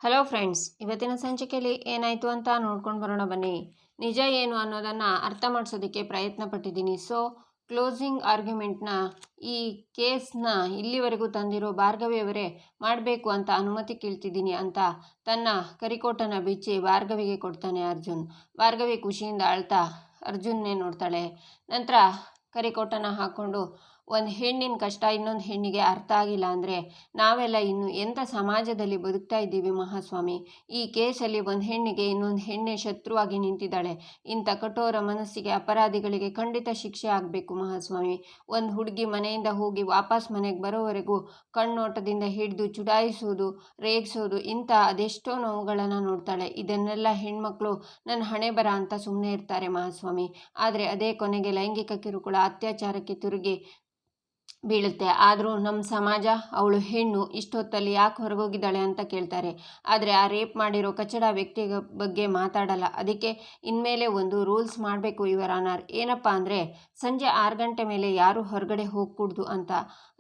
Hello friends, ಇವತ್ತಿನ ಸಂಚಿಕೆಯಲ್ಲಿ ಏನಾಯಿತು ಅಂತ ನೋಡ್ಕೊಂಡು ಬರೋಣ ಬನ್ನಿ. ನಿಜ ಏನು ಅನ್ನೋದನ್ನು ಅರ್ಥ ಮಾಡಿಸೋದಕ್ಕೆ ಪ್ರಯತ್ನ ಪಟ್ಟಿದ್ದೀನಿ. ಕ್ಲೋಸಿಂಗ್ ಆರ್ಗ್ಯುಮೆಂಟ್ನ ಈ ಕೇಸ್ನ ಇಲ್ಲಿವರೆಗೂ ತಂದಿರೋ ಭಾರ್ಗವಿಯವರೇ ಮಾಡಬೇಕು ಅಂತ ಅನುಮತಿ ಕೇಳ್ತಿದ್ದೀನಿ ಅಂತ ತನ್ನ ಕರಿಕೋಟನ ಬಿಚ್ಚಿ ಭಾರ್ಗವಿಗೆ ಕೊಡ್ತಾನೆ ಅರ್ಜುನ್. ಭಾರ್ಗವಿ ಖುಷಿಯಿಂದ ಅಳ್ತಾ ಅರ್ಜುನ್ನೇ ನೋಡ್ತಾಳೆ. ನಂತರ ಕರಿಕೋಟನ ಹಾಕ್ಕೊಂಡು ಒಂದು ಹೆಣ್ಣಿನ ಕಷ್ಟ ಇನ್ನೊಂದು ಹೆಣ್ಣಿಗೆ ಅರ್ಥ ಆಗಿಲ್ಲ ಅಂದರೆ ನಾವೆಲ್ಲ ಇನ್ನು ಎಂಥ ಸಮಾಜದಲ್ಲಿ ಬದುಕ್ತಾ ಇದ್ದೀವಿ ಮಹಾಸ್ವಾಮಿ. ಈ ಕೇಸಲ್ಲಿ ಒಂದು ಹೆಣ್ಣಿಗೆ ಇನ್ನೊಂದು ಹೆಣ್ಣೆ ಶತ್ರುವಾಗಿ ನಿಂತಿದ್ದಾಳೆ. ಇಂಥ ಕಠೋರ ಮನಸ್ಸಿಗೆ ಅಪರಾಧಿಗಳಿಗೆ ಖಂಡಿತ ಶಿಕ್ಷೆ ಆಗಬೇಕು ಮಹಾಸ್ವಾಮಿ. ಒಂದು ಹುಡುಗಿ ಮನೆಯಿಂದ ಹೋಗಿ ವಾಪಸ್ ಮನೆಗೆ ಬರೋವರೆಗೂ ಕಣ್ಣೋಟದಿಂದ ಹಿಡಿದು ಚುಡಾಯಿಸೋದು, ರೇಗಿಸೋದು, ಇಂಥ ಅದೆಷ್ಟೋ ನೋವುಗಳನ್ನು ನೋಡ್ತಾಳೆ. ಇದನ್ನೆಲ್ಲ ಹೆಣ್ಮಕ್ಳು ನನ್ನ ಹಣೆ ಬರ ಅಂತ ಸುಮ್ಮನೆ ಇರ್ತಾರೆ ಮಹಾಸ್ವಾಮಿ. ಆದರೆ ಅದೇ ಕೊನೆಗೆ ಲೈಂಗಿಕ ಕಿರುಕುಳ, ಅತ್ಯಾಚಾರಕ್ಕೆ ತಿರುಗಿ ಬೀಳುತ್ತೆ. ಆದರೂ ನಮ್ಮ ಸಮಾಜ ಅವಳು ಹೆಣ್ಣು, ಇಷ್ಟೊತ್ತಲ್ಲಿ ಯಾಕೆ ಹೊರಗೋಗಿದ್ದಾಳೆ ಅಂತ ಕೇಳ್ತಾರೆ. ಆದರೆ ಆ ರೇಪ್ ಮಾಡಿರೋ ಕಚಡ ವ್ಯಕ್ತಿ ಬಗ್ಗೆ ಮಾತಾಡಲ್ಲ. ಅದಕ್ಕೆ ಇನ್ಮೇಲೆ ಒಂದು ರೂಲ್ಸ್ ಮಾಡಬೇಕು ಯುವರ್ ಆನರ್. ಏನಪ್ಪ ಅಂದರೆ ಸಂಜೆ 6 ಗಂಟೆ ಮೇಲೆ ಯಾರೂ ಹೊರಗಡೆ ಹೋಗ್ಕೂಡ್ದು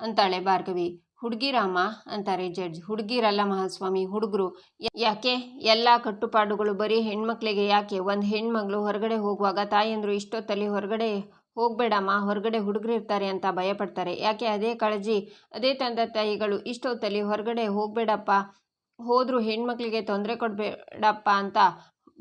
ಅಂತಾಳೆ ಭಾರ್ಗವಿ. ಹುಡುಗಿರಮ್ಮ ಅಂತಾರೆ ಜಡ್ಜ್. ಹುಡುಗಿರಲ್ಲ ಮಹಾಸ್ವಾಮಿ, ಹುಡುಗರು. ಯಾಕೆ ಎಲ್ಲ ಕಟ್ಟುಪಾಡುಗಳು ಬರೀ ಹೆಣ್ಮಕ್ಳಿಗೆ ಯಾಕೆ? ಒಂದು ಹೆಣ್ಮಗಳು ಹೊರಗಡೆ ಹೋಗುವಾಗ ತಾಯಂದ್ರು ಇಷ್ಟೊತ್ತಲ್ಲಿ ಹೊರಗಡೆ ಹೋಗಬೇಡಮ್ಮ, ಹೊರಗಡೆ ಹುಡುಗರು ಇರ್ತಾರೆ ಅಂತ ಭಯಪಡ್ತಾರೆ. ಯಾಕೆ? ಅದೇ ಕಾಳಜಿ ಅದೇ ತಂದೆ ತಾಯಿಗಳು ಇಷ್ಟೊತ್ತಲ್ಲಿ ಹೊರಗಡೆ ಹೋಗಬೇಡಪ್ಪ, ಹೋದರೂ ಹೆಣ್ಮಕ್ಳಿಗೆ ತೊಂದರೆ ಕೊಡಬೇಡಪ್ಪ ಅಂತ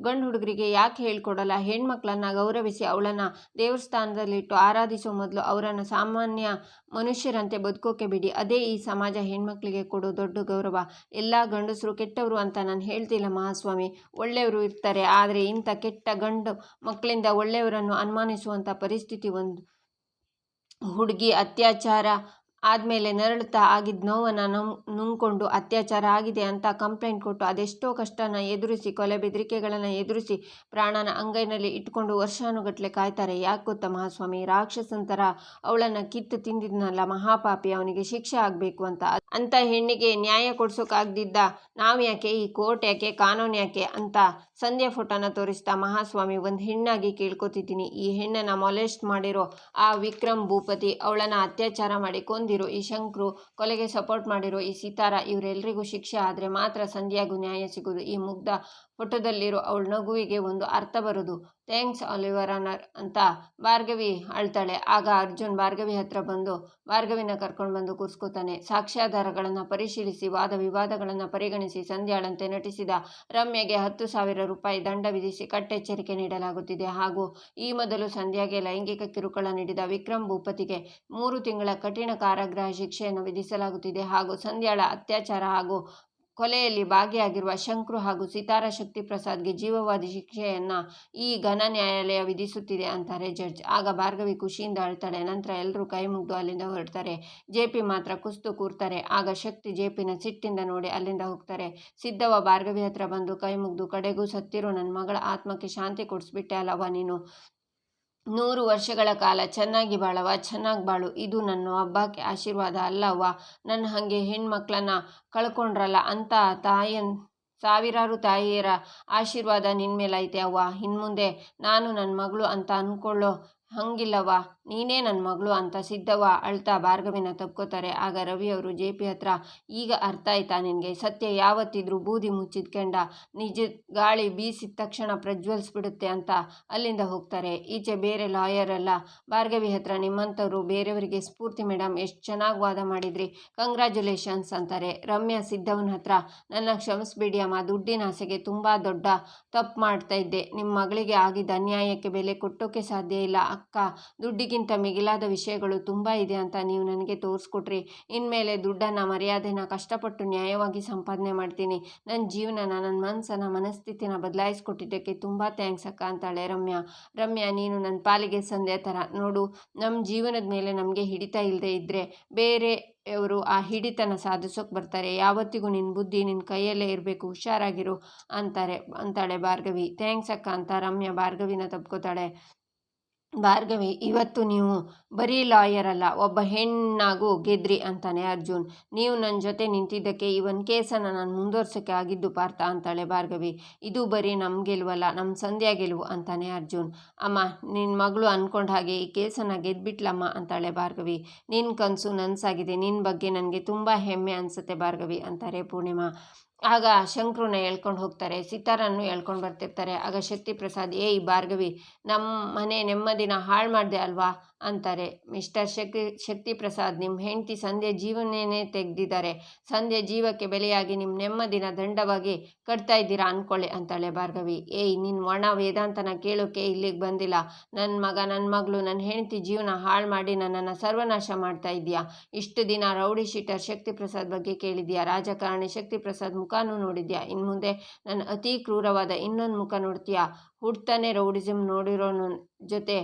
ಗಂಡು ಹುಡುಗರಿಗೆ ಯಾಕೆ ಹೇಳ್ಕೊಡಲ್ಲ? ಹೆಣ್ಮಕ್ಳನ್ನು ಗೌರವಿಸಿ ಅವಳನ್ನು ದೇವ್ರ ಸ್ಥಾನದಲ್ಲಿಟ್ಟು ಆರಾಧಿಸೋ ಮೊದಲು ಅವರನ್ನು ಸಾಮಾನ್ಯ ಮನುಷ್ಯರಂತೆ ಬದುಕೋಕೆ ಬಿಡಿ. ಅದೇ ಈ ಸಮಾಜ ಹೆಣ್ಮಕ್ಳಿಗೆ ಕೊಡೋ ದೊಡ್ಡ ಗೌರವ. ಎಲ್ಲ ಗಂಡಸರು ಕೆಟ್ಟವರು ಅಂತ ನಾನು ಹೇಳ್ತಿಲ್ಲ ಮಹಾಸ್ವಾಮಿ, ಒಳ್ಳೆಯವರು ಇರ್ತಾರೆ. ಆದರೆ ಇಂಥ ಕೆಟ್ಟ ಗಂಡು ಮಕ್ಕಳಿಂದ ಒಳ್ಳೆಯವರನ್ನು ಅನುಮಾನಿಸುವಂಥ ಪರಿಸ್ಥಿತಿ ಒಂದು ಹುಡುಗಿ ಅತ್ಯಾಚಾರ ಆದಮೇಲೆ ನರಳುತ್ತಾ ಆಗಿದ್ದ ನೋವನ್ನು ನುಂಗ್ಕೊಂಡು ಅತ್ಯಾಚಾರ ಆಗಿದೆ ಅಂತ ಕಂಪ್ಲೇಂಟ್ ಕೊಟ್ಟು ಅದೆಷ್ಟೋ ಕಷ್ಟನ ಎದುರಿಸಿ, ಕೊಲೆ ಬೆದರಿಕೆಗಳನ್ನು ಎದುರಿಸಿ, ಪ್ರಾಣನ ಅಂಗೈನಲ್ಲಿ ಇಟ್ಕೊಂಡು ವರ್ಷಾನುಗಟ್ಟಲೆ ಕಾಯ್ತಾರೆ. ಯಾಕೆ ಗೊತ್ತಾ ಮಹಾಸ್ವಾಮಿ? ರಾಕ್ಷಸಂತರ ಅವಳನ್ನು ಕಿತ್ತು ತಿಂದಿದ್ನಲ್ಲ ಮಹಾಪಾಪಿ, ಅವನಿಗೆ ಶಿಕ್ಷೆ ಆಗಬೇಕು ಅಂತ. ಅಂಥ ಹೆಣ್ಣಿಗೆ ನ್ಯಾಯ ಕೊಡ್ಸೋಕ್ಕಾಗ್ದಿದ್ದ ನಾವು ಯಾಕೆ, ಈ ಕೋರ್ಟ್ ಯಾಕೆ, ಕಾನೂನು ಯಾಕೆ ಅಂತ ಸಂಧ್ಯಾ ಫೋಟೋನ ತೋರಿಸ್ತಾ ಮಹಾಸ್ವಾಮಿ ಒಂದು ಹೆಣ್ಣಾಗಿ ಕೇಳ್ಕೊತಿದ್ದೀನಿ. ಈ ಹೆಣ್ಣನ್ನು ಮೊಲೆಸ್ಟ್ ಮಾಡಿರೋ ಆ ವಿಕ್ರಮ್ ಭೂಪತಿ, ಅವಳನ್ನು ಅತ್ಯಾಚಾರ ಮಾಡಿ ಕೊಂದಿರೋ ಈ ಶಂಕ್ರು, ಕೊಲೆಗೆ ಸಪೋರ್ಟ್ ಮಾಡಿರೋ ಈ ಸಿತಾರ, ಇವರೆಲ್ಲರಿಗೂ ಶಿಕ್ಷೆ ಆದರೆ ಮಾತ್ರ ಸಂಧ್ಯಾಗೂ ನ್ಯಾಯ ಸಿಗೋದು. ಈ ಮುಗ್ಧ ಫೋಟೋದಲ್ಲಿರೋ ಅವಳ ನಗುವಿಗೆ ಒಂದು ಅರ್ಥ ಬರೋದು. ಥ್ಯಾಂಕ್ಸ್ ಆಲ್ ಯುವರ್ ಆನರ್ ಅಂತ ಭಾರ್ಗವಿ ಅಳ್ತಾಳೆ. ಆಗ ಅರ್ಜುನ್ ಭಾರ್ಗವಿ ಹತ್ರ ಬಂದು ಭಾರ್ಗವಿನ ಕರ್ಕೊಂಡು ಬಂದು ಕೂರಿಸ್ಕೋತಾನೆ. ಸಾಕ್ಷ್ಯಾಧಾರಗಳನ್ನು ಪರಿಶೀಲಿಸಿ ವಾದ ವಿವಾದಗಳನ್ನು ಪರಿಗಣಿಸಿ ಸಂಧ್ಯಾಳಂತೆ ನಟಿಸಿದ ರಮ್ಯಗೆ 10,000 ರೂಪಾಯಿ ದಂಡ ವಿಧಿಸಿ ಕಟ್ಟೆಚ್ಚರಿಕೆ ನೀಡಲಾಗುತ್ತಿದೆ. ಹಾಗೂ ಈ ಮೊದಲು ಸಂಧ್ಯಾಗೆ ಲೈಂಗಿಕ ಕಿರುಕುಳ ನೀಡಿದ ವಿಕ್ರಮ್ ಭೂಪತಿಗೆ 3 ತಿಂಗಳ ಕಠಿಣ ಕಾರಾಗೃಹ ಶಿಕ್ಷೆಯನ್ನು ವಿಧಿಸಲಾಗುತ್ತಿದೆ. ಹಾಗೂ ಸಂಧ್ಯಾಳ ಅತ್ಯಾಚಾರ ಹಾಗೂ ಕೊಲೆಯಲ್ಲಿ ಭಾಗಿಯಾಗಿರುವ ಶಂಕ್ರು ಹಾಗೂ ಸಿತಾರ ಶಕ್ತಿ ಪ್ರಸಾದ್ಗೆ ಜೀವಾವಧಿ ಶಿಕ್ಷೆಯನ್ನು ಈ ಘನ ನ್ಯಾಯಾಲಯ ವಿಧಿಸುತ್ತಿದೆ ಅಂತಾರೆ ಜಡ್ಜ್. ಆಗ ಭಾರ್ಗವಿ ಖುಷಿಯಿಂದ ಅಳ್ತಾಳೆ. ನಂತರ ಎಲ್ಲರೂ ಕೈ ಮುಗ್ದು ಅಲ್ಲಿಂದ ಹೊರಡ್ತಾರೆ. ಜೆಪಿ ಮಾತ್ರ ಕುಸ್ತು ಕೂರ್ತಾರೆ. ಆಗ ಶಕ್ತಿ ಜೆಪಿನ ಸಿಟ್ಟಿಂದ ನೋಡಿ ಅಲ್ಲಿಂದ ಹೋಗ್ತಾರೆ. ಸಿದ್ದವ್ವ ಭಾರ್ಗವಿ ಹತ್ರ ಬಂದು ಕೈ ಮುಗ್ದು, ಕಡೆಗೂ ಸತ್ತಿರೋ ನನ್ನ ಮಗಳ ಆತ್ಮಕ್ಕೆ ಶಾಂತಿ ಕೊಡಿಸ್ಬಿಟ್ಟೆ ಅಲ್ಲವ್ವ ನೀನು. 100 ವರ್ಷಗಳ ಕಾಲ ಚೆನ್ನಾಗಿ ಬಾಳವ್ವ, ಚೆನ್ನಾಗಿ ಬಾಳು. ಇದು ನನ್ನ ಹಬ್ಬಕ್ಕೆ ಆಶೀರ್ವಾದ ಅಲ್ಲವ್ವ. ನನ್ನ ಹಾಗೆ ಹೆಣ್ಮಕ್ಳನ್ನ ಕಳ್ಕೊಂಡ್ರಲ್ಲ ಅಂತ ಸಾವಿರಾರು ತಾಯಿಯರ ಆಶೀರ್ವಾದ ನಿನ್ನ ಮೇಲೈತೆ ಅವ್ವ. ಇನ್ಮುಂದೆ ನಾನು ನನ್ನ ಮಗಳು ಅಂತ ಅಂದ್ಕೊಳ್ಳೋ ಹಂಗಿಲ್ಲವ್ವ, ನೀನೇ ನನ್ನ ಮಗಳು ಅಂತ ಸಿದ್ದವ್ವ ಅಳ್ತಾ ಭಾರ್ಗವಿನ ತಪ್ಕೋತಾರೆ. ಆಗ ರವಿಯವರು ಜೆಪಿ ಹತ್ರ, ಈಗ ಅರ್ಥ ಆಯ್ತಾ ನಿನಗೆ? ಸತ್ಯ ಯಾವತ್ತಿದ್ರೂ ಬೂದಿ ಮುಚ್ಚಿದ ಕೆಂಡ, ನಿಜ ಗಾಳಿ ಬೀಸಿದ ತಕ್ಷಣ ಪ್ರಜ್ವಲಿಸ್ಬಿಡುತ್ತೆ ಅಂತ ಅಲ್ಲಿಂದ ಹೋಗ್ತಾರೆ. ಈಚೆ ಬೇರೆ ಲಾಯರ್ ಎಲ್ಲ ಭಾರ್ಗವಿ ಹತ್ರ, ನಿಮ್ಮಂಥವ್ರು ಬೇರೆಯವರಿಗೆ ಸ್ಫೂರ್ತಿ ಮೇಡಮ್, ಎಷ್ಟು ಚೆನ್ನಾಗಿ ವಾದ ಮಾಡಿದ್ರಿ, ಕಂಗ್ರ್ಯಾಚುಲೇಷನ್ಸ್ ಅಂತಾರೆ. ರಮ್ಯಾ ಸಿದ್ದವನ ಹತ್ರ, ನನ್ನ ಕ್ಷಮಿಸ್ಬಿಡಿ ಅಮ್ಮ, ದುಡ್ಡಿನ ಆಸೆಗೆ ತುಂಬ ದೊಡ್ಡ ತಪ್ಪು ಮಾಡ್ತಾ ಇದ್ದೆ. ನಿಮ್ಮ ಮಗಳಿಗೆ ಆಗಿದ್ದ ಅನ್ಯಾಯಕ್ಕೆ ಬೆಲೆ ಕೊಟ್ಟೋಕೆ ಸಾಧ್ಯ ಇಲ್ಲ ಅಕ್ಕ. ದುಡ್ಡಿಗಿಂತ ಮಿಗಿಲಾದ ವಿಷಯಗಳು ತುಂಬ ಇದೆ ಅಂತ ನೀವು ನನಗೆ ತೋರಿಸ್ಕೊಟ್ರಿ. ಇನ್ಮೇಲೆ ದುಡ್ಡನ್ನು, ಮರ್ಯಾದೆನ ಕಷ್ಟಪಟ್ಟು ನ್ಯಾಯವಾಗಿ ಸಂಪಾದನೆ ಮಾಡ್ತೀನಿ. ನನ್ನ ಜೀವನನ, ನನ್ನ ಮನಸ್ಸನ್ನು, ಮನಸ್ಥಿತಿನ ಬದಲಾಯಿಸ್ಕೊಟ್ಟಿದ್ದಕ್ಕೆ ತುಂಬ ಥ್ಯಾಂಕ್ಸ್ ಅಕ್ಕ ಅಂತಾಳೆ ರಮ್ಯಾ. ನೀನು ನನ್ನ ಪಾಲಿಗೆ ಸಂಧ್ಯಾ ಥರ ನೋಡು. ನಮ್ಮ ಜೀವನದ ಮೇಲೆ ನಮಗೆ ಹಿಡಿತ ಇಲ್ಲದೆ ಇದ್ದರೆ ಬೇರೆಯವರು ಆ ಹಿಡಿತನ ಸಾಧಿಸೋಕೆ ಬರ್ತಾರೆ. ಯಾವತ್ತಿಗೂ ನಿನ್ನ ಬುದ್ಧಿ ನಿನ್ನ ಕೈಯಲ್ಲೇ ಇರಬೇಕು, ಹುಷಾರಾಗಿರು ಅಂತಾಳೆ ಭಾರ್ಗವಿ. ಥ್ಯಾಂಕ್ಸ್ ಅಕ್ಕ ಅಂತ ರಮ್ಯಾ ಭಾರ್ಗವಿನ ತಪ್ಕೋತಾಳೆ. ಭಾರ್ಗವಿ, ಇವತ್ತು ನೀವು ಬರೀ ಲಾಯರ್ ಅಲ್ಲ, ಒಬ್ಬ ಹೆಣ್ಣಾಗೂ ಗೆದ್ರಿ ಅಂತಾನೆ ಅರ್ಜುನ್. ನೀವು ನನ್ನ ಜೊತೆ ನಿಂತಿದ್ದಕ್ಕೆ ಈ ಒಂದು ಕೇಸನ್ನು ನಾನು ಮುಂದುವರ್ಸೋಕ್ಕೆ ಆಗಿದ್ದು ಪಾರ್ಥ ಅಂತಾಳೆ ಭಾರ್ಗವಿ. ಇದು ಬರೀ ನಮ್ಮ ಗೆಲುವಲ್ಲ, ನಮ್ಮ ಸಂಧ್ಯಾ ಗೆಲುವು ಅಂತಾನೆ ಅರ್ಜುನ್. ಅಮ್ಮ, ನಿನ್ನ ಮಗಳು ಅಂದ್ಕೊಂಡ ಹಾಗೆ ಈ ಕೇಸನ್ನು ಗೆದ್ಬಿಟ್ಲಮ್ಮ ಅಂತಾಳೆ ಭಾರ್ಗವಿ. ನಿನ್ನ ಕನಸು ನನಸಾಗಿದೆ, ನಿನ್ನ ಬಗ್ಗೆ ನನಗೆ ತುಂಬ ಹೆಮ್ಮೆ ಅನಿಸುತ್ತೆ ಭಾರ್ಗವಿ ಅಂತಾರೆ ಪೂರ್ಣಿಮಾ. ಆಗ ಶಂಕ್ರನ್ನ ಎಳ್ಕೊಂಡು ಹೋಗ್ತಾರೆ, ಸಿತಾರನ್ನು ಎಳ್ಕೊಂಡು ಬರ್ತಿರ್ತಾರೆ. ಆಗ ಶಕ್ತಿ ಪ್ರಸಾದ್, ಏಯ್ ಭಾರ್ಗವಿ, ನಮ್ಮ ಮನೆ ನೆಮ್ಮದಿನ ಹಾಳು ಮಾಡಿದೆ ಅಲ್ವಾ ಅಂತಾರೆ. ಮಿಸ್ಟರ್ ಶಕ್ತಿ ಪ್ರಸಾದ್, ನಿಮ್ಮ ಹೆಂಡತಿ ಸಂಧ್ಯೆ ಜೀವನೇ ತೆಗೆದಿದ್ದಾರೆ. ಸಂಧ್ಯೆ ಜೀವಕ್ಕೆ ಬೆಲೆಯಾಗಿ ನಿಮ್ಮ ನೆಮ್ಮದಿನ ದಂಡವಾಗಿ ಕಟ್ತಾ ಇದ್ದೀರಾ ಅಂದ್ಕೊಳ್ಳಿ ಅಂತಾಳೆ ಭಾರ್ಗವಿ. ಏಯ್, ನಿನ್ನ ಒಣ ವೇದಾಂತನ ಕೇಳೋಕೆ ಇಲ್ಲಿಗೆ ಬಂದಿಲ್ಲ. ನನ್ನ ಮಗ, ನನ್ನ ಮಗಳು, ನನ್ನ ಹೆಂಡತಿ ಜೀವನ ಹಾಳು ಮಾಡಿ ನನ್ನನ್ನು ಸರ್ವನಾಶ ಮಾಡ್ತಾ ಇದೆಯಾ? ಇಷ್ಟು ದಿನ ರೌಡಿ ಶೀಟರ್ ಶಕ್ತಿ ಪ್ರಸಾದ್ ಬಗ್ಗೆ ಕೇಳಿದ್ಯಾ, ರಾಜಕಾರಣಿ ಶಕ್ತಿ ಪ್ರಸಾದ್ ಮುಖನೂ ನೋಡಿದ್ಯಾ, ಇನ್ನು ಮುಂದೆ ನನ್ನ ಅತಿ ಕ್ರೂರವಾದ ಇನ್ನೊಂದು ಮುಖ ನೋಡ್ತೀಯಾ? ಹುಡ್ತಾನೆ ರೌಡಿಸಮ್ ನೋಡಿರೋನ ಜೊತೆ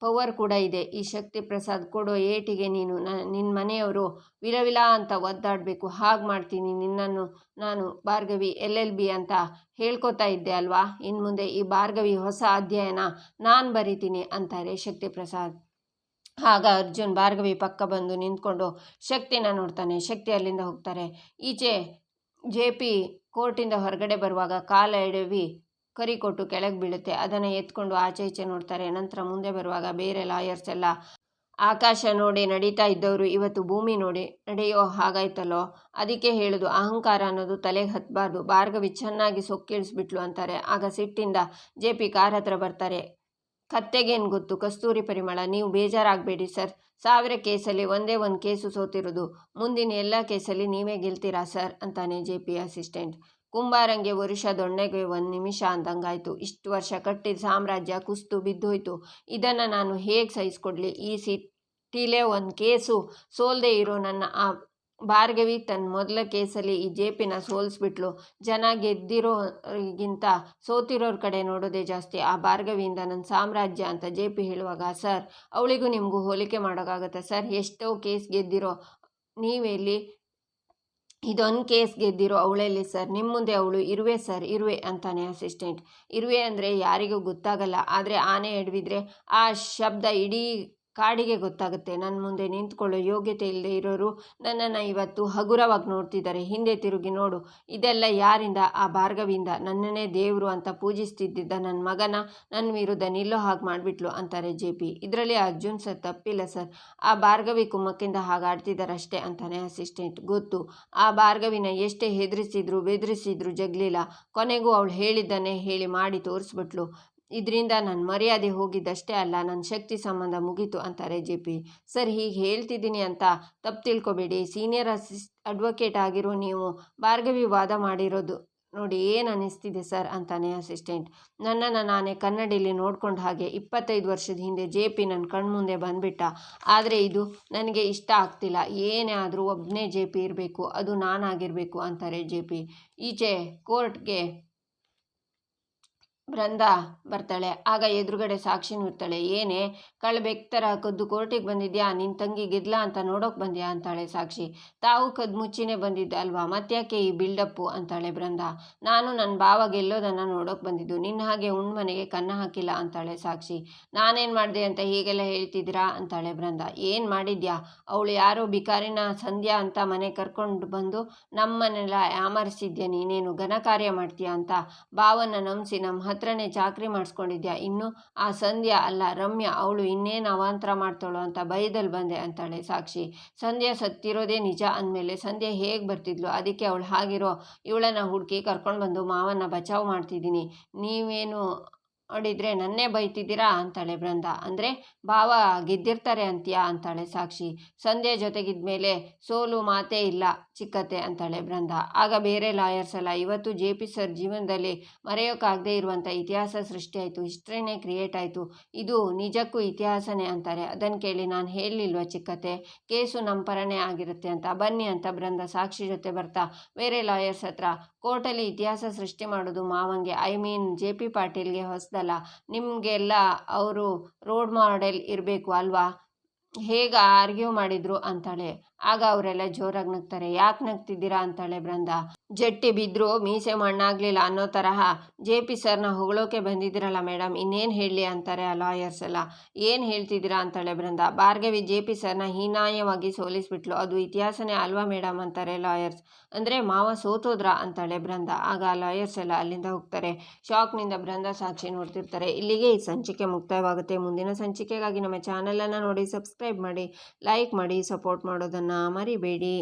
ಪವರ್ ಕೂಡ ಇದೆ. ಈ ಶಕ್ತಿ ಪ್ರಸಾದ್ ಕೊಡೋ ಏಟಿಗೆ ನೀನು ನಿನ್ನ ಮನೆಯವರು ವಿಲವಿಲ ಅಂತ ಒದ್ದಾಡಬೇಕು. ಹಾಗೆ ಮಾಡ್ತೀನಿ ನಿನ್ನನ್ನು ನಾನು. ಭಾರ್ಗವಿ LLB ಅಂತ ಹೇಳ್ಕೊತಾ ಇದ್ದೆ ಅಲ್ವಾ, ಇನ್ನು ಮುಂದೆ ಈ ಭಾರ್ಗವಿ ಹೊಸ ಅಧ್ಯಾಯನ ನಾನು ಬರಿತೀನಿ ಅಂತಾರೆ ಶಕ್ತಿ ಪ್ರಸಾದ್. ಆಗ ಅರ್ಜುನ್ ಭಾರ್ಗವಿ ಪಕ್ಕ ಬಂದು ನಿಂತ್ಕೊಂಡು ಶಕ್ತಿನ ನೋಡ್ತಾನೆ. ಶಕ್ತಿ ಅಲ್ಲಿಂದ ಹೋಗ್ತಾರೆ. ಈಚೆ JP ಕೋರ್ಟಿಂದ ಹೊರಗಡೆ ಬರುವಾಗ ಕಾಲ ಎಡವಿ ಕರಿ ಕೊಟ್ಟು ಕೆಳಗೆ ಬೀಳುತ್ತೆ. ಅದನ್ನು ಎತ್ಕೊಂಡು ಆಚೆ ಈಚೆ ನೋಡ್ತಾರೆ. ನಂತರ ಮುಂದೆ ಬರುವಾಗ ಬೇರೆ ಲಾಯರ್ಸ್ ಎಲ್ಲ ಆಕಾಶ ನೋಡಿ ನಡೀತಾ ಇದ್ದವರು ಇವತ್ತು ಭೂಮಿ ನೋಡಿ ನಡೆಯೋ ಹಾಗಾಯ್ತಲ್ಲೋ, ಅದಕ್ಕೆ ಹೇಳೋದು ಅಹಂಕಾರ ಅನ್ನೋದು ತಲೆಗೆ ಹತ್ತಬಾರ್ದು. ಭಾರ್ಗವಿ ಚೆನ್ನಾಗಿ ಸೊಕ್ಕಿಳಿಸ್ಬಿಟ್ಲು ಅಂತಾರೆ. ಆಗ ಸಿಟ್ಟಿಂದ JP ಕಾರ್ ಹತ್ರ ಬರ್ತಾರೆ. ಕತ್ತೆಗೇನು ಗೊತ್ತು ಕಸ್ತೂರಿ ಪರಿಮಳ, ನೀವು ಬೇಜಾರಾಗಬೇಡಿ ಸರ್. 1000 ಕೇಸಲ್ಲಿ ಒಂದೇ ಒಂದು ಕೇಸು ಸೋತಿರೋದು, ಮುಂದಿನ ಎಲ್ಲ ಕೇಸಲ್ಲಿ ನೀವೇ ಗೆಲ್ತೀರಾ ಸರ್ ಅಂತಾನೆ JP ಅಸಿಸ್ಟೆಂಟ್. ಕುಂಬಾರಂಗೆ ವರುಷ ದೊಣ್ಣೆಗೆ 1 ನಿಮಿಷ ಅಂದಂಗಾಯ್ತು. ಇಷ್ಟು ವರ್ಷ ಕಟ್ಟಿದ ಸಾಮ್ರಾಜ್ಯ ಕುಸ್ತು ಬಿದ್ದೋಯ್ತು. ಇದನ್ನು ನಾನು ಹೇಗೆ ಸಹಿಸ್ಕೊಡ್ಲಿ? ಈ ಸಿಟಿಲೇ ಒಂದು ಕೇಸು ಸೋಲ್ದೇ ಇರೋ ನನ್ನ ಆ ಭಾರ್ಗವಿ ತನ್ನ ಮೊದಲ ಕೇಸಲ್ಲಿ ಈ JPನ ಸೋಲಿಸ್ಬಿಟ್ಲು. ಜನ ಗೆದ್ದಿರೋರಿಗಿಂತ ಸೋತಿರೋರ ಕಡೆ ನೋಡೋದೇ ಜಾಸ್ತಿ. ಆ ಭಾರ್ಗವಿಯಿಂದ ನನ್ನ ಸಾಮ್ರಾಜ್ಯ ಅಂತ JP ಹೇಳುವಾಗ, ಸರ್ ಅವಳಿಗೂ ನಿಮಗೂ ಹೋಲಿಕೆ ಮಾಡೋಕ್ಕಾಗತ್ತೆ ಸರ್? ಎಷ್ಟೋ ಕೇಸ್ ಗೆದ್ದಿರೋ ನೀವೆಲ್ಲಿ, ಇದೊಂದು ಕೇಸ್ ಗೆದ್ದಿರೋ ಅವಳೆಲ್ಲಿ ಸರ್? ನಿಮ್ಮ ಮುಂದೆ ಅವಳು ಇರುವೆ ಸರ್, ಇರುವೆ ಅಂತಾನೆ ಅಸಿಸ್ಟೆಂಟ್. ಇರುವೆ ಅಂದರೆ ಯಾರಿಗೂ ಗೊತ್ತಾಗಲ್ಲ, ಆದರೆ ಆನೆ ಎಡವಿದ್ರೆ ಆ ಶಬ್ದ ಇಡೀ ಕಾಡಿಗೆ ಗೊತ್ತಾಗುತ್ತೆ. ನನ್ನ ಮುಂದೆ ನಿಂತ್ಕೊಳ್ಳೋ ಯೋಗ್ಯತೆ ಇಲ್ಲದೆ ಇರೋರು ನನ್ನನ್ನು ಇವತ್ತು ಹಗುರವಾಗಿ ನೋಡ್ತಿದ್ದಾರೆ. ಹಿಂದೆ ತಿರುಗಿ ನೋಡು, ಇದೆಲ್ಲ ಯಾರಿಂದ? ಆ ಭಾರ್ಗವಿಯಿಂದ. ನನ್ನನ್ನೇ ದೇವರು ಅಂತ ಪೂಜಿಸ್ತಿದ್ದ ನನ್ನ ಮಗನ ನನ್ನ ವಿರುದ್ಧ ನಿಲ್ಲೋ ಹಾಗೆ ಮಾಡಿಬಿಟ್ಲು ಅಂತಾರೆ JP. ಇದರಲ್ಲಿ ಅರ್ಜುನ್ ಸರ್ ತಪ್ಪಿಲ್ಲ ಸರ್, ಆ ಭಾರ್ಗವಿ ಕುಮ್ಮಕ್ಕಿಂದ ಹಾಗಾಡ್ತಿದ್ದಾರಷ್ಟೇ ಅಂತಾನೆ ಅಸಿಸ್ಟೆಂಟ್. ಗೊತ್ತು, ಆ ಭಾರ್ಗವಿನ ಎಷ್ಟೇ ಹೆದರಿಸಿದ್ರು ಬೆದರಿಸಿದ್ರು ಜಗ್ಲಿಲ್ಲ. ಕೊನೆಗೂ ಅವಳು ಹೇಳಿದ್ದನ್ನೇ ಹೇಳಿ ಮಾಡಿ ತೋರಿಸ್ಬಿಟ್ಲು. ಇದರಿಂದ ನನ್ನ ಮರ್ಯಾದೆ ಹೋಗಿದ್ದಷ್ಟೇ ಅಲ್ಲ, ನನ್ನ ಶಕ್ತಿ ಸಂಬಂಧ ಮುಗೀತು ಅಂತಾರೆ JP. ಸರ್, ಹೀಗೆ ಹೇಳ್ತಿದ್ದೀನಿ ಅಂತ ತಪ್ಪು ತಿಳ್ಕೊಬೇಡಿ. ಸೀನಿಯರ್ ಅಡ್ವೊಕೇಟ್ ಆಗಿರೋ ನೀವು ಭಾರ್ಗವಿ ವಾದ ಮಾಡಿರೋದು ನೋಡಿ ಏನು ಅನ್ನಿಸ್ತಿದೆ ಸರ್ ಅಂತಾನೆ ಅಸಿಸ್ಟೆಂಟ್. ನನ್ನನ್ನು ನಾನೇ ಕನ್ನಡಿಲಿ ನೋಡ್ಕೊಂಡು ಹಾಗೆ 25 ವರ್ಷದ ಹಿಂದೆ JP ನನ್ನ ಕಣ್ಮುಂದೆ ಬಂದ್ಬಿಟ್ಟ. ಆದರೆ ಇದು ನನಗೆ ಇಷ್ಟ ಆಗ್ತಿಲ್ಲ. ಏನೇ ಆದರೂ ಒಬ್ಬನೇ JP ಇರಬೇಕು, ಅದು ನಾನಾಗಿರಬೇಕು ಅಂತಾರೆ JP. ಈಚೆ ಕೋರ್ಟ್ಗೆ ಬೃಂದಾ ಬರ್ತಾಳೆ. ಆಗ ಎದುರುಗಡೆ ಸಾಕ್ಷಿನೂ ಇರ್ತಾಳೆ. ಏನೇ ಕಳ್ಬೆಕ್ತರ ಕದ್ದು ಕೋರ್ಟಿಗೆ ಬಂದಿದ್ಯಾ? ನಿನ್ನ ತಂಗಿ ಗೆದ್ಲಾ ಅಂತ ನೋಡೋಕೆ ಬಂದ್ಯಾ ಅಂತಾಳೆ ಸಾಕ್ಷಿ. ತಾವು ಕದ್ದು ಮುಚ್ಚಿನೇ ಬಂದಿದ್ದು ಅಲ್ವಾ, ಮತ್ತ್ಯಾಕೆ ಈ ಬಿಲ್ಡಪ್ಪು ಅಂತಾಳೆ ಬೃಂದಾ. ನಾನು ನನ್ನ ಭಾವ ಗೆಲ್ಲೋದನ್ನು ನೋಡೋಕೆ ಬಂದಿದ್ದು, ನಿನ್ನ ಹಾಗೆ ಮನೆಗೆ ಕನ್ನ ಹಾಕಿಲ್ಲ ಅಂತಾಳೆ ಸಾಕ್ಷಿ. ನಾನೇನು ಮಾಡಿದೆ ಅಂತ ಹೀಗೆಲ್ಲ ಹೇಳ್ತಿದ್ದೀರಾ ಅಂತಾಳೆ ಬೃಂದಾ. ಏನು ಮಾಡಿದ್ಯಾ? ಅವಳು ಯಾರೋ ಬಿಕಾರಿನ ಸಂಧ್ಯಾ ಅಂತ ಮನೆ ಕರ್ಕೊಂಡು ಬಂದು ನಮ್ಮನ್ನೆಲ್ಲ ಯಾಮರಿಸಿದ್ಯಾ? ನೀನೇನು ಘನ ಕಾರ್ಯ ಮಾಡ್ತೀಯಾ ಅಂತ ಭಾವನ ನಂಬಿಸಿ ನಮ್ಮ ಹತ್ರನೇ ಚಾಕ್ರಿ ಮಾಡಿಸ್ಕೊಂಡಿದ್ಯಾ? ಇನ್ನು ಆ ಸಂಧ್ಯಾ ಅಲ್ಲ ರಮ್ಯಾ, ಅವಳು ಇನ್ನೇನು ಅವಾಂತರ ಮಾಡ್ತಾಳೋ ಅಂತ ಭಯದಲ್ಲಿ ಬಂದೆ ಅಂತಾಳೆ ಸಾಕ್ಷಿ. ಸಂಧ್ಯಾ ಸತ್ತಿರೋದೇ ನಿಜ ಅಂದಮೇಲೆ ಸಂಧ್ಯಾ ಹೇಗೆ ಬರ್ತಿದ್ಲು? ಅದಕ್ಕೆ ಅವಳು ಹಾಗಿರೋ ಇವಳನ್ನು ಹುಡುಕಿ ಕರ್ಕೊಂಡು ಬಂದು ಮಾವನ್ನ ಬಚಾವ್ ಮಾಡ್ತಿದ್ದೀನಿ. ನೀವೇನು ನೋಡಿದ್ರೆ ನನ್ನೇ ಬೈತಿದ್ದೀರಾ ಅಂತಾಳೆ ಬೃಂದಾ. ಅಂದರೆ ಭಾವ ಗೆದ್ದಿರ್ತಾರೆ ಅಂತೀಯಾ ಅಂತಾಳೆ ಸಾಕ್ಷಿ. ಸಂಧ್ಯಾ ಜೊತೆಗಿದ್ಮೇಲೆ ಸೋಲು ಮಾತೇ ಇಲ್ಲ ಚಿಕ್ಕತ್ತೆ ಅಂತಾಳೆ ಬೃಂದಾ. ಆಗ ಬೇರೆ ಲಾಯರ್ಸ್ ಎಲ್ಲ, ಇವತ್ತು JP ಸರ್ ಜೀವನದಲ್ಲಿ ಮರೆಯೋಕ್ಕಾಗದೇ ಇರುವಂಥ ಇತಿಹಾಸ ಸೃಷ್ಟಿಯಾಯಿತು, ಹಿಸ್ಟ್ರಿನೇ ಕ್ರಿಯೇಟ್ ಆಯಿತು, ಇದು ನಿಜಕ್ಕೂ ಇತಿಹಾಸನೇ ಅಂತಾರೆ. ಅದನ್ನು ಕೇಳಿ ನಾನು ಹೇಳಲಿಲ್ವ ಚಿಕ್ಕತ್ತೆ, ಕೇಸು ನಮ್ಮ ಪರನೇ ಆಗಿರುತ್ತೆ ಅಂತ. ಬನ್ನಿ ಅಂತ ಬೃಂದಾ ಸಾಕ್ಷಿ ಜೊತೆ ಬರ್ತಾ ಬೇರೆ ಲಾಯರ್ಸ್ ಹತ್ರ, ಕೋರ್ಟಲ್ಲಿ ಇತಿಹಾಸ ಸೃಷ್ಟಿ ಮಾಡೋದು ಮಾವಂಗೆ, ಐ ಮೀನ್ JP ಪಾಟೀಲ್ಗೆ ಹೊಸದಲ್ಲ, ನಿಮಗೆಲ್ಲ ಅವರು ರೋಡ್ ಮಾಡೆಲ್ ಇರಬೇಕು ಅಲ್ವಾ, ಹೇಗೆ ಆರ್ಗ್ಯೂ ಮಾಡಿದ್ರು ಅಂತಾಳೆ. ಆಗ ಅವರೆಲ್ಲ ಜೋರಾಗಿ ನಗ್ತಾರೆ. ಯಾಕೆ ನಗ್ತಿದ್ದೀರಾ ಅಂತಾಳೆ ಬೃಂದಾ. ಜಟ್ಟಿ ಬಿದ್ದರೂ ಮೀಸೆ ಮಣ್ಣಾಗಲಿಲ್ಲ ಅನ್ನೋ ತರಹ JP ಸರ್ನ ಹೊಗಳೋಕೆ ಬಂದಿದ್ದೀರಲ್ಲ ಮೇಡಮ್, ಇನ್ನೇನು ಹೇಳಲಿ ಅಂತಾರೆ ಆ ಲಾಯರ್ಸ್ ಎಲ್ಲ. ಏನು ಹೇಳ್ತಿದ್ದೀರಾ ಅಂತಾಳೆ ಬೃಂದಾ. ಭಾರ್ಗವಿ JP ಸರ್ನ ಹೀನಾಯವಾಗಿ ಸೋಲಿಸ್ಬಿಟ್ಲು, ಅದು ಇತಿಹಾಸನೇ ಅಲ್ವಾ ಮೇಡಮ್ ಅಂತಾರೆ ಲಾಯರ್ಸ್. ಅಂದರೆ ಮಾವ ಸೋತೋದ್ರಾ ಅಂತಾಳೆ ಬೃಂದಾ. ಆಗ ಆ ಲಾಯರ್ಸ್ ಎಲ್ಲ ಅಲ್ಲಿಂದ ಹೋಗ್ತಾರೆ. ಶಾಕ್ನಿಂದ ಬೃಂದಾ ಸಾಕ್ಷಿ ನೋಡ್ತಿರ್ತಾರೆ. ಇಲ್ಲಿಗೆ ಈ ಸಂಚಿಕೆ ಮುಕ್ತಾಯವಾಗುತ್ತೆ. ಮುಂದಿನ ಸಂಚಿಕೆಗಾಗಿ ನಮ್ಮ ಚಾನಲನ್ನು ನೋಡಿ ಸಬ್ಸ್ಕ್ರೈಬ್ ಮಾಡಿ, ಲೈಕ್ ಮಾಡಿ, ಸಪೋರ್ಟ್ ಮಾಡೋದನ್ನು ಮರಿಬೇಡಿ.